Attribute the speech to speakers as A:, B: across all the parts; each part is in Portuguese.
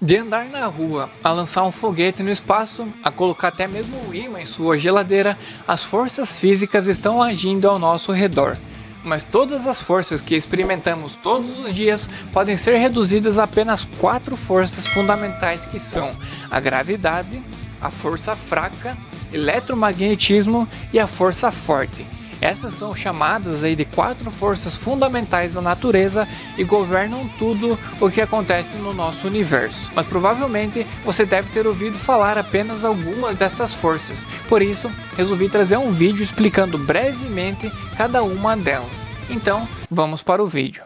A: De andar na rua, a lançar um foguete no espaço, a colocar até mesmo um imã em sua geladeira, as forças físicas estão agindo ao nosso redor. Mas todas as forças que experimentamos todos os dias podem ser reduzidas a apenas 4 forças fundamentais, que são a gravidade, a força fraca, eletromagnetismo e a força forte. Essas são chamadas de 4 forças fundamentais da natureza e governam tudo o que acontece no nosso universo. Mas provavelmente você deve ter ouvido falar apenas algumas dessas forças, por isso resolvi trazer um vídeo explicando brevemente cada uma delas. Então vamos para o vídeo.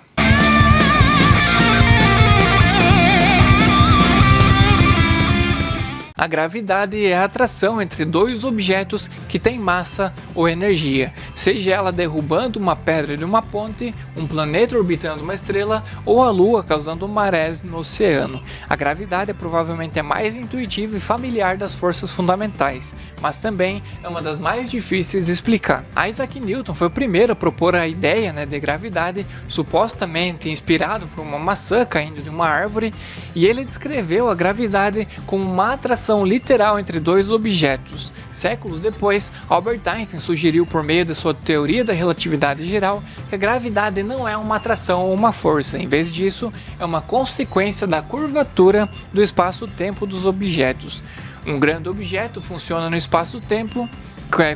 A: A gravidade é a atração entre dois objetos que têm massa ou energia, seja ela derrubando uma pedra de uma ponte, um planeta orbitando uma estrela ou a Lua causando marés no oceano. A gravidade é provavelmente a mais intuitiva e familiar das forças fundamentais, mas também é uma das mais difíceis de explicar. Isaac Newton foi o primeiro a propor a ideia de gravidade, supostamente inspirado por uma maçã caindo de uma árvore, e ele descreveu a gravidade como uma atração literal entre dois objetos. Séculos depois, Albert Einstein sugeriu por meio de sua teoria da relatividade geral que a gravidade não é uma atração ou uma força, em vez disso, é uma consequência da curvatura do espaço-tempo dos objetos. Um grande objeto funciona no espaço-tempo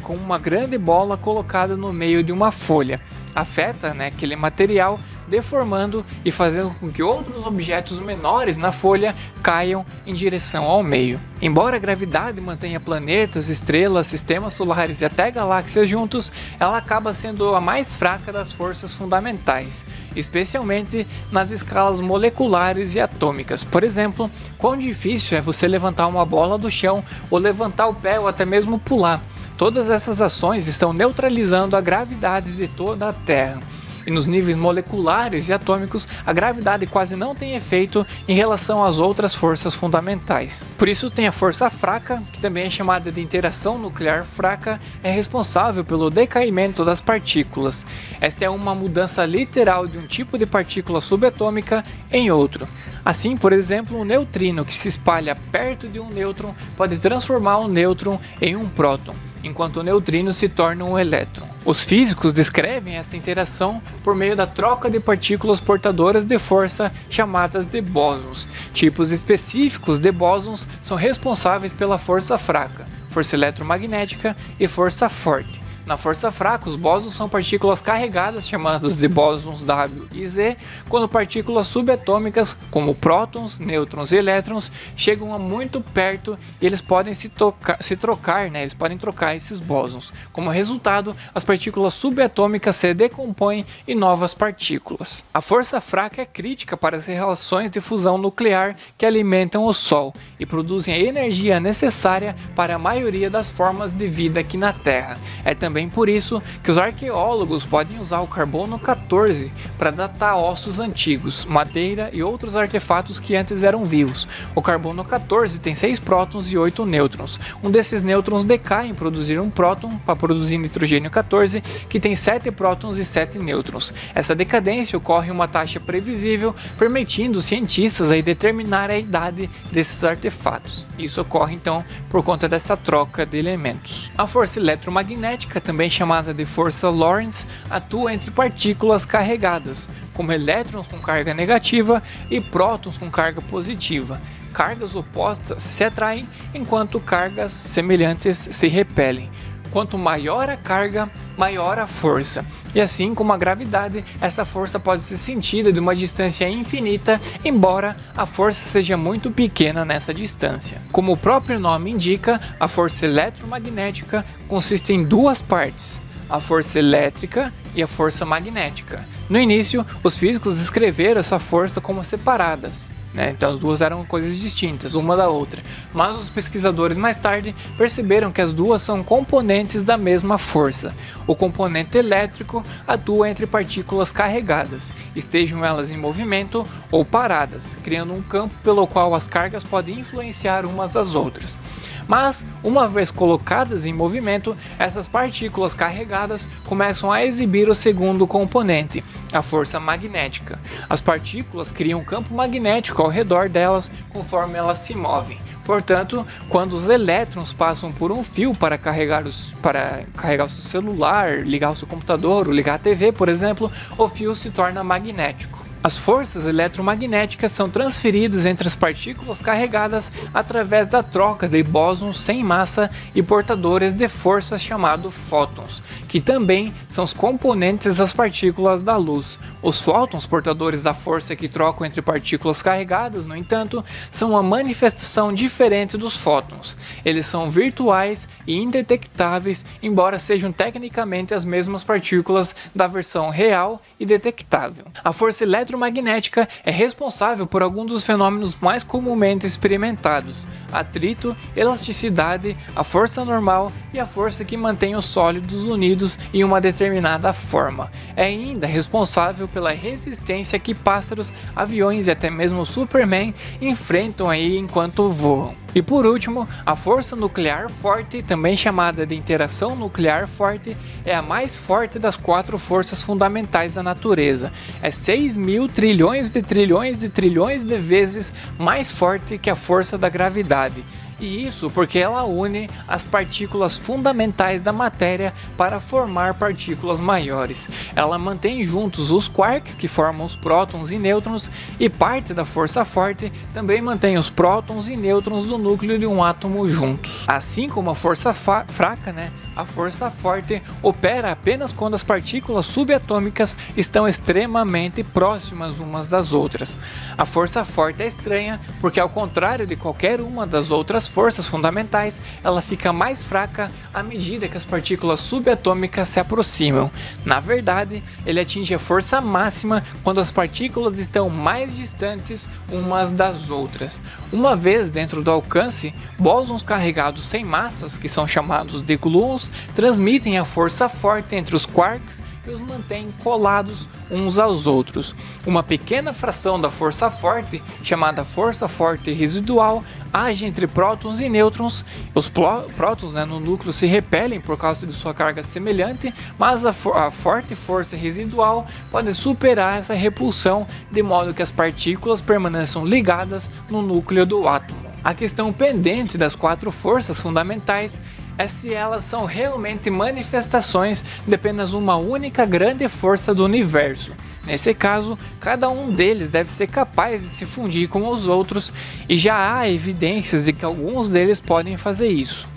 A: como uma grande bola colocada no meio de uma folha. Afeta aquele material, deformando e fazendo com que outros objetos menores na folha caiam em direção ao meio. Embora a gravidade mantenha planetas, estrelas, sistemas solares e até galáxias juntos, ela acaba sendo a mais fraca das forças fundamentais, especialmente nas escalas moleculares e atômicas. Por exemplo, quão difícil é você levantar uma bola do chão ou levantar o pé ou até mesmo pular. Todas essas ações estão neutralizando a gravidade de toda a Terra. E nos níveis moleculares e atômicos, a gravidade quase não tem efeito em relação às outras forças fundamentais. Por isso tem a força fraca, que também é chamada de interação nuclear fraca, é responsável pelo decaimento das partículas. Esta é uma mudança literal de um tipo de partícula subatômica em outro. Assim, por exemplo, um neutrino que se espalha perto de um nêutron pode transformar um nêutron em um próton, enquanto o neutrino se torna um elétron. Os físicos descrevem essa interação por meio da troca de partículas portadoras de força chamadas de bósons. Tipos específicos de bósons são responsáveis pela força fraca, força eletromagnética e força forte. Na força fraca, os bósons são partículas carregadas chamadas de bósons W e Z, quando partículas subatômicas, como prótons, nêutrons e elétrons, chegam a muito perto e eles podem eles podem trocar esses bósons. Como resultado, as partículas subatômicas se decompõem em novas partículas. A força fraca é crítica para as reações de fusão nuclear que alimentam o Sol e produzem a energia necessária para a maioria das formas de vida aqui na Terra. É também por isso que os arqueólogos podem usar o carbono 14 para datar ossos antigos, madeira e outros artefatos que antes eram vivos. O carbono 14 tem 6 prótons e 8 nêutrons. Um desses nêutrons decai em produzir um próton para produzir nitrogênio 14, que tem 7 prótons e 7 nêutrons. Essa decadência ocorre em uma taxa previsível, permitindo os cientistas determinar a idade desses artefatos. Isso ocorre então por conta dessa troca de elementos. A força eletromagnética, também chamada de força Lorentz, atua entre partículas carregadas, como elétrons com carga negativa e prótons com carga positiva. Cargas opostas se atraem, enquanto cargas semelhantes se repelem. Quanto maior a carga, maior a força. E assim como a gravidade, essa força pode ser sentida de uma distância infinita, embora a força seja muito pequena nessa distância. Como o próprio nome indica, a força eletromagnética consiste em duas partes: a força elétrica e a força magnética. No início, os físicos descreveram essa força como separadas. Então as duas eram coisas distintas uma da outra, mas os pesquisadores mais tarde perceberam que as duas são componentes da mesma força. O componente elétrico atua entre partículas carregadas, estejam elas em movimento ou paradas, criando um campo pelo qual as cargas podem influenciar umas às outras. Mas, uma vez colocadas em movimento, essas partículas carregadas começam a exibir o segundo componente, a força magnética. As partículas criam um campo magnético físico ao redor delas conforme elas se movem. Portanto, quando os elétrons passam por um fio para carregar o seu celular, ligar o seu computador ou ligar a TV, por exemplo, o fio se torna magnético. As forças eletromagnéticas são transferidas entre as partículas carregadas através da troca de bósons sem massa e portadores de força chamados fótons, que também são os componentes das partículas da luz. Os fótons, portadores da força que trocam entre partículas carregadas, no entanto, são uma manifestação diferente dos fótons. Eles são virtuais e indetectáveis, embora sejam tecnicamente as mesmas partículas da versão real e detectável. A força eletromagnética é responsável por alguns dos fenômenos mais comumente experimentados: atrito, elasticidade, a força normal e a força que mantém os sólidos unidos em uma determinada forma. É ainda responsável pela resistência que pássaros, aviões e até mesmo Superman enfrentam aí enquanto voam. E por último, a força nuclear forte, também chamada de interação nuclear forte, é a mais forte das 4 forças fundamentais da natureza. É 6.000 trilhões de trilhões de trilhões de vezes mais forte que a força da gravidade. E isso porque ela une as partículas fundamentais da matéria para formar partículas maiores. Ela mantém juntos os quarks, que formam os prótons e nêutrons, e parte da força forte também mantém os prótons e nêutrons do núcleo de um átomo juntos. Assim como a força fraca, a força forte opera apenas quando as partículas subatômicas estão extremamente próximas umas das outras. A força forte é estranha porque, ao contrário de qualquer uma das outras forças fundamentais, ela fica mais fraca à medida que as partículas subatômicas se aproximam. Na verdade, ele atinge a força máxima quando as partículas estão mais distantes umas das outras. Uma vez dentro do alcance, bósons carregados sem massas, que são chamados de gluons, transmitem a força forte entre os quarks e os mantêm colados uns aos outros. Uma pequena fração da força forte, chamada força forte residual, age entre prótons e nêutrons. Os prótons no núcleo se repelem por causa de sua carga semelhante, mas a forte força residual pode superar essa repulsão, de modo que as partículas permaneçam ligadas no núcleo do átomo. A questão pendente das 4 forças fundamentais é se elas são realmente manifestações de apenas uma única grande força do universo. Nesse caso, cada um deles deve ser capaz de se fundir com os outros, e já há evidências de que alguns deles podem fazer isso.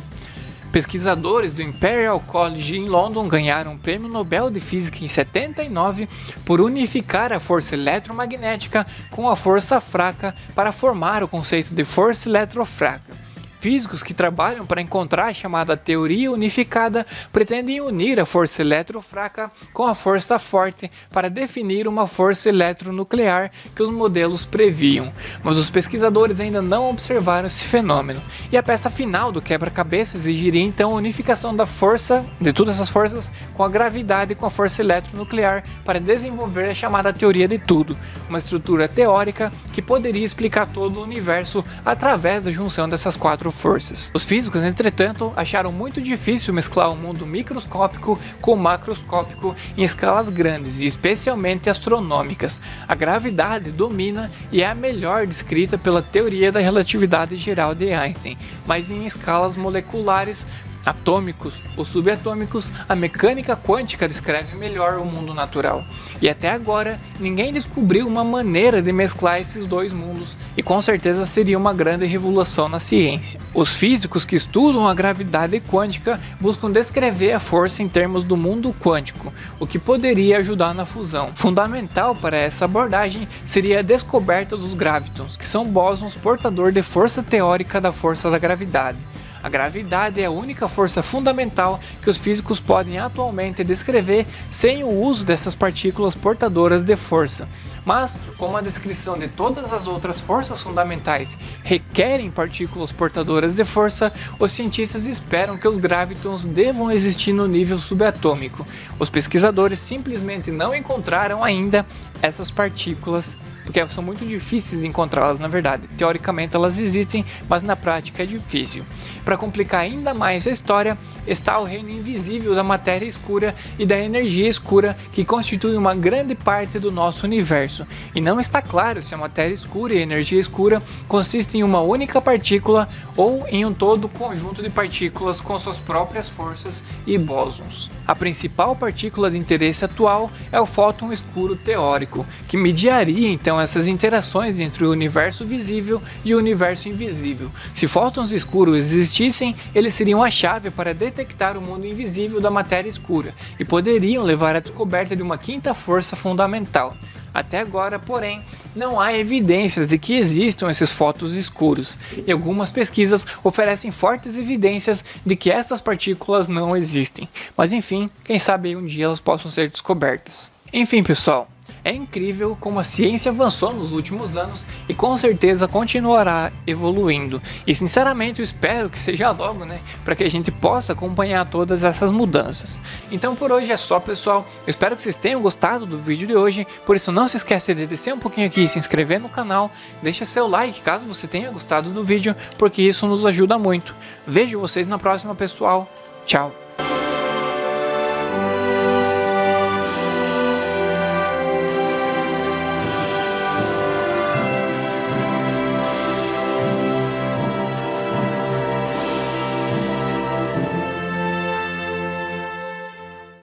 A: Pesquisadores do Imperial College em London ganharam o Prêmio Nobel de Física em 79 por unificar a força eletromagnética com a força fraca para formar o conceito de força eletrofraca. Físicos que trabalham para encontrar a chamada teoria unificada pretendem unir a força eletrofraca com a força forte para definir uma força eletronuclear que os modelos previam, mas os pesquisadores ainda não observaram esse fenômeno, e a peça final do quebra-cabeça exigiria então a unificação da força, de todas essas forças, com a gravidade e com a força eletronuclear para desenvolver a chamada teoria de tudo, uma estrutura teórica que poderia explicar todo o universo através da junção dessas 4 forças. Os físicos, entretanto, acharam muito difícil mesclar o mundo microscópico com o macroscópico em escalas grandes e especialmente astronômicas. A gravidade domina e é a melhor descrita pela teoria da relatividade geral de Einstein, mas em escalas moleculares, atômicos ou subatômicos, a mecânica quântica descreve melhor o mundo natural. E até agora, ninguém descobriu uma maneira de mesclar esses dois mundos, e com certeza seria uma grande revolução na ciência. Os físicos que estudam a gravidade quântica buscam descrever a força em termos do mundo quântico, o que poderia ajudar na fusão. Fundamental para essa abordagem seria a descoberta dos gravitons, que são bósons portador de força teórica da força da gravidade. A gravidade é a única força fundamental que os físicos podem atualmente descrever sem o uso dessas partículas portadoras de força. Mas, como a descrição de todas as outras forças fundamentais requerem partículas portadoras de força, os cientistas esperam que os gravitons devam existir no nível subatômico. Os pesquisadores simplesmente não encontraram ainda essas partículas porque são muito difíceis de encontrá-las na verdade. Teoricamente elas existem, mas na prática é difícil. Para complicar ainda mais a história, está o reino invisível da matéria escura e da energia escura, que constitui uma grande parte do nosso universo. E não está claro se a matéria escura e a energia escura consistem em uma única partícula ou em um todo conjunto de partículas com suas próprias forças e bósons. A principal partícula de interesse atual é o fóton escuro teórico, que mediaria então essas interações entre o universo visível e o universo invisível. Se fótons escuros existissem, eles seriam a chave para detectar o mundo invisível da matéria escura e poderiam levar à descoberta de uma quinta força fundamental. Até agora, porém, não há evidências de que existam esses fótons escuros, e algumas pesquisas oferecem fortes evidências de que essas partículas não existem. Mas enfim, quem sabe um dia elas possam ser descobertas. Enfim, pessoal, é incrível como a ciência avançou nos últimos anos e com certeza continuará evoluindo. E sinceramente eu espero que seja logo, para que a gente possa acompanhar todas essas mudanças. Então por hoje é só, pessoal. Eu espero que vocês tenham gostado do vídeo de hoje. Por isso não se esqueça de descer um pouquinho aqui e se inscrever no canal. Deixa seu like caso você tenha gostado do vídeo, porque isso nos ajuda muito. Vejo vocês na próxima, pessoal. Tchau!